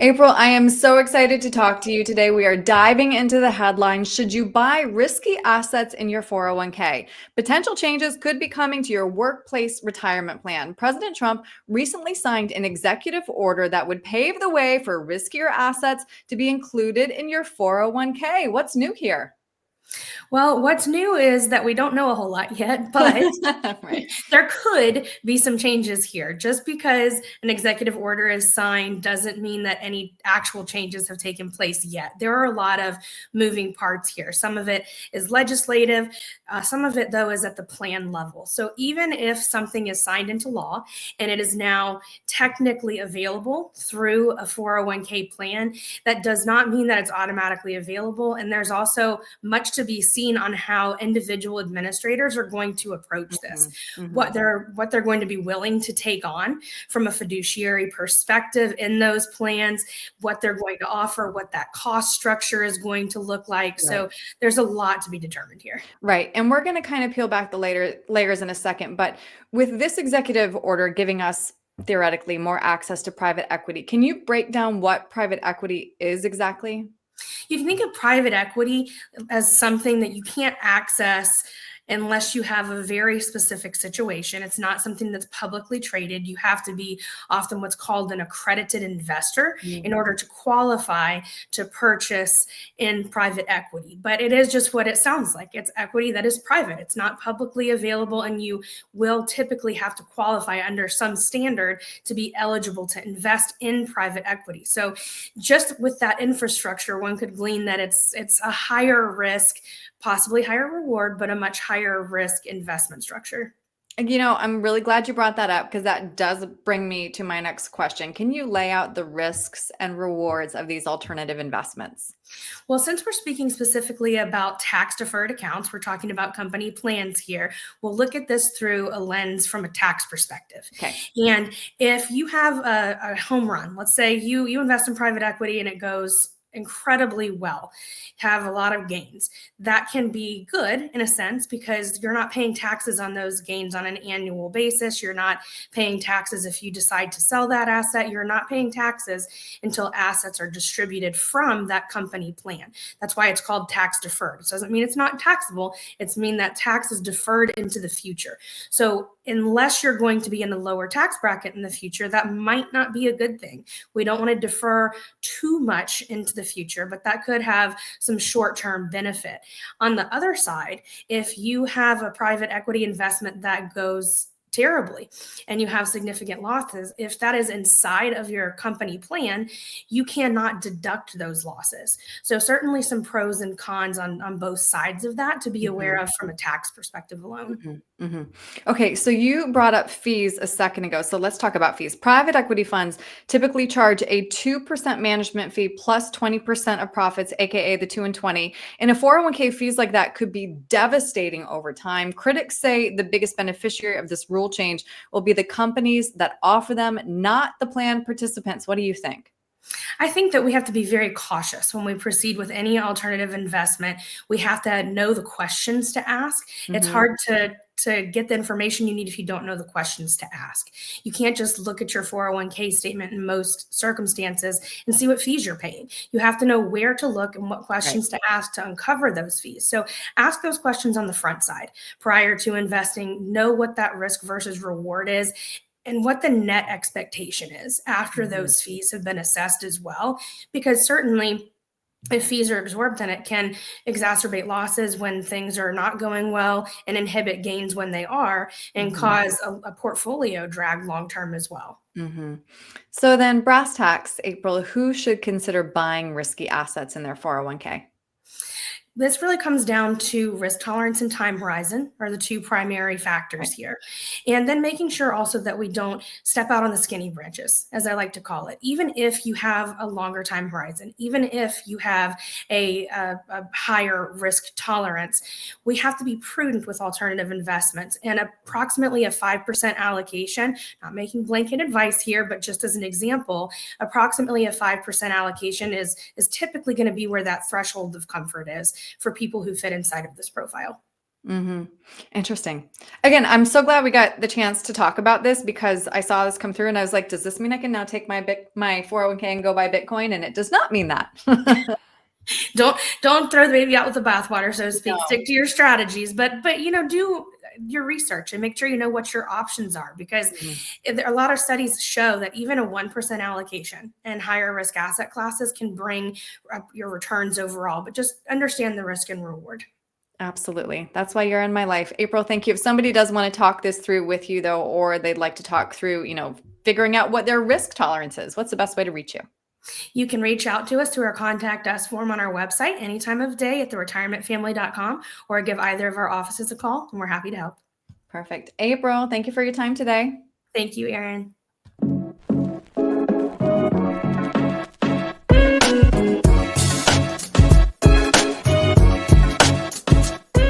April, I am so excited to talk to you today. We are diving into the headlines. Should you buy risky assets in your 401k? Potential changes could be coming to your workplace retirement plan. President Trump recently signed an executive order that would pave the way for riskier assets to be included in your 401k. What's new here? Well, what's new is that we don't know a whole lot yet, but Right. there could be some changes here. Just because an executive order is signed doesn't mean that any actual changes have taken place yet. There are a lot of moving parts here. Some of it is legislative, some of it, though, is at the plan level. So even if something is signed into law and it is now technically available through a 401k plan, that does not mean that it's automatically available. And there's also much to be seen on how individual administrators are going to approach this, what they're going to be willing to take on from a fiduciary perspective in those plans, what they're going to offer, what that cost structure is going to look like. Right. So there's a lot to be determined here. Right. And we're going to kind of peel back the layers in a second. But with this executive order giving us theoretically more access to private equity, can you break down what private equity is exactly? You can think of private equity as something that you can't access unless you have a very specific situation. It's not something that's publicly traded. You have to be often what's called an accredited investor in order to qualify to purchase in private equity. But it is just what it sounds like. It's equity that is private. It's not publicly available, and you will typically have to qualify under some standard to be eligible to invest in private equity. So just with that infrastructure, one could glean that it's a higher risk, possibly higher reward, but a much higher risk investment structure. You know, I'm really glad you brought that up because that does bring me to my next question. Can you lay out the risks and rewards of these alternative investments? Well, since we're speaking specifically about tax deferred accounts, we're talking about company plans here. We'll look at this through a lens from a tax perspective. Okay. And if you have a home run, let's say you invest in private equity and it goes incredibly well, have a lot of gains. That can be good in a sense because you're not paying taxes on those gains on an annual basis. You're not paying taxes if you decide to sell that asset. You're not paying taxes until assets are distributed from that company plan. That's why it's called tax deferred. It doesn't mean it's not taxable. It's mean that tax is deferred into the future. So unless you're going to be in the lower tax bracket in the future, that might not be a good thing. We don't want to defer too much into the future, but that could have some short-term benefit. On the other side, if you have a private equity investment that goes terribly and you have significant losses, if that is inside of your company plan, you cannot deduct those losses. So certainly some pros and cons on both sides of that to be aware of from a tax perspective alone. Okay, so you brought up fees a second ago. So let's talk about fees. Private equity funds typically charge a 2% management fee plus 20% of profits, aka the 2 and 20. And a 401k fees like that could be devastating over time. Critics say the biggest beneficiary of this rule change will be the companies that offer them, not the plan participants. What do you think? I think that we have to be very cautious when we proceed with any alternative investment. We have to know the questions to ask. It's hard to get the information you need if you don't know the questions to ask. You can't just look at your 401k statement in most circumstances and see what fees you're paying. You have to know where to look and what questions to ask to uncover those fees. So ask those questions on the front side prior to investing. Know what that risk versus reward is and what the net expectation is after those fees have been assessed as well. Because certainly if fees are exorbitant, it can exacerbate losses when things are not going well and inhibit gains when they are, and cause a portfolio drag long-term as well. So then brass tacks, April, who should consider buying risky assets in their 401k? This really comes down to risk tolerance and time horizon are the two primary factors here. And then making sure also that we don't step out on the skinny branches, as I like to call it. Even if you have a longer time horizon, even if you have a higher risk tolerance, we have to be prudent with alternative investments. And approximately a 5% allocation, not making blanket advice here, but just as an example, approximately a 5% allocation is typically going to be where that threshold of comfort is for people who fit inside of this profile. Hmm. Interesting. Again, I'm so glad we got the chance to talk about this because I saw this come through and I was like, does this mean I can now take my 401k and go buy Bitcoin? And it does not mean that. Don't throw the baby out with the bathwater, so to speak. No. Stick to your strategies, but do your research and make sure you know what your options are, because Mhm. a lot of studies show that even a 1% allocation and higher risk asset classes can bring up your returns overall, but just understand the risk and reward. Absolutely. That's why you're in my life. April, thank you. If somebody does want to talk this through with you though, or they'd like to talk through, figuring out what their risk tolerance is, what's the best way to reach you? You can reach out to us through our contact us form on our website any time of day at theretirementfamily.com, or give either of our offices a call, and we're happy to help. Perfect. April, thank you for your time today. Thank you, Erin.